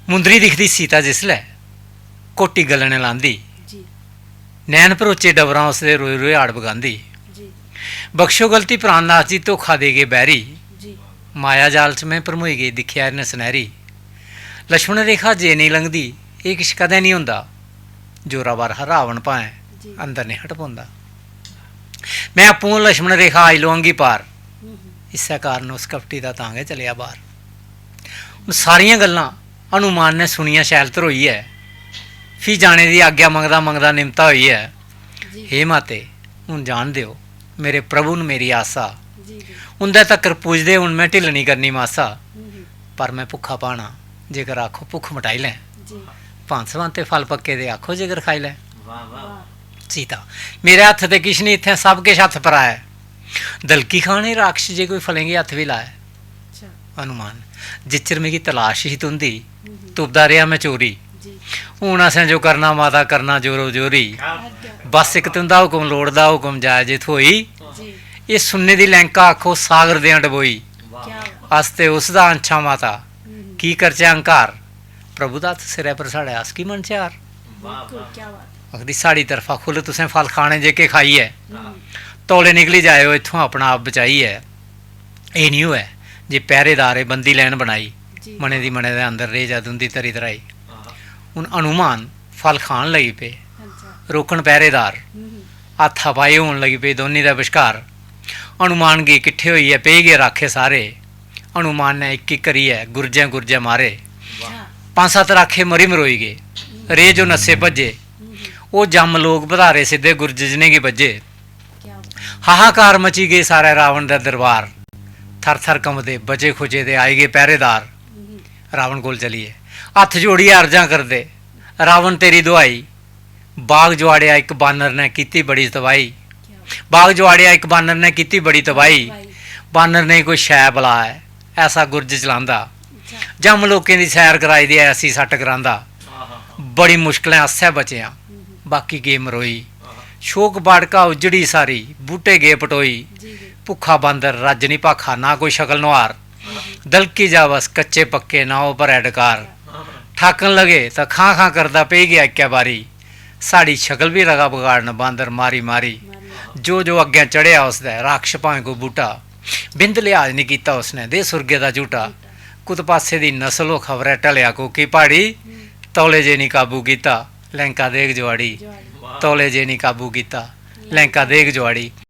मुंदरी दिखदी सीता जिसलै कोटी गलने लांदी, नैन भरोचे डबरां उसदे रोए रोए आड़ बगांदी। बख्शो गलती प्राणनाथ जी धोखा दे गए बैरी, माया जाल च में भरमोई गई दिक्खेआ इन्न सनैरी। लक्ष्मण रेखा जे नहीं लंघदी एह् किश कदें नहीं होंदा, जोरावर रावण भाएं अंदर नहीं हट पौंदा। मैं आपूं लक्ष्मण रेखा आई लवांगी पार, इस्सै कारण उस कपटी दा तां गै चलेआ बाहर। हून सारियां गल्लां हनुमान ने सुनियां शैल धरोइयै, फ्ही जाने दी आग्ञा मंगदा मंगदा निमता होई है। हे माते हून जान दिओ मेरे प्रभु न मेरी आसा, उंदे तक्कर पुजदे हून मैं ढिल्ल नहीं करनी मासा। पर मैं भुक्खा पाना जेकर आखो भुख मटाई लैं, भांत भांते फल पक्के दे आखो जेकर खाई लैं। सीता मेरे हत्थ ते किश नहीं, इत्थें सब किश हत्थ पर आया। दलकी खाने राक्षस जे कोई फलेंगे हत्थ भी लाए। हनुमान जिच्चर मिगी तलाश ही तुंदी, तुपदा रेहा मैं चोरी। हून असें जो करना माता करना जोरो जोरी, बस इक तुंदा हुक्म लोड़दा हुक्म जाए जे थोई। ये सुनने दी लैंका आखो सागर देआं डबोई, अस ते उसदा अंछा माता की करचै अंकार। प्रभु दा हत्थ सिरै पर साढ़े अस की मन चार। आखदी साड़ी तरफा खुल तुसें फल खाने जेके खाइयै, तौले निकली जाएओ इत्थों अपना आप बचाइयै। एह् निं होऐ जे पैह्रेदारे बंदी लैन बनाई, मने दी मने दे अंदर रेह जा तुंदी तरी तराई। हून हनुमान फल खान लगी पे, रोकन पैह्रेदार हत्थ हपाई होन लगी पे दोनी दे बश्कार। हनुमान गी किट्ठे होइयै पेई गे राखे सारे, हनुमान ने इक इक करियै गुरजें गुरजें मारे। 5-7 राखे मरी मरोई गे, रेह जो नस्से भज्जे। ओह् जम्म लोग बधारे सिद्धे गुरज जिनें गी बज्जे। हाहाकार मची गए सारे रावण दे दरबार, थर थर कंबदे बचे खुचे दे आई गए पैह्रेदार। रावण कोल चलिए हत्थ जोड़िए अर्जां करदे, रावण तेरी दुआई। बाग जुआड़िया इक बानर ने कीती बड़ी तबाही, बाग जुआड़िया इक बानर ने कीती बड़ी तबाही। बानर ने कोई शै बला है ऐसा गुरज चलांदा, जम्म लोकें दी सैर कराई दी ऐसी सट्ट करांदा। बड़ी मुश्कलें अस्सै बचेआं बाकी गे मरोई, शोक बाड़का उजड़ी सारी बूटे गे पटोई। भुक्खा बांदर रज नी भाखा ना कोई शकल नुहार, दलकी जा बस कच्चे पक्के ना ओ भरै डकार। ठाकन लगे तां खां खां करदा पेई गया इक्कै बारी, साड़ी शकल भी लगा बगाड़न बांदर मारी मारी। जो जो अग्गें चढ़ेआ उसदे राक्ष भाएं कोई बूटा, बिंद लिहाज नहीं कीता उसने दे सुरगे दा झूटा। कुत पासे दी नस्ल हो खबरै टलेआ कोकी प्हाड़ी, तौले जे नहीं काबू कीता लैंका देग जुआड़ी। तौले जे नहीं काबू कीता लैंका देग जुआड़ी।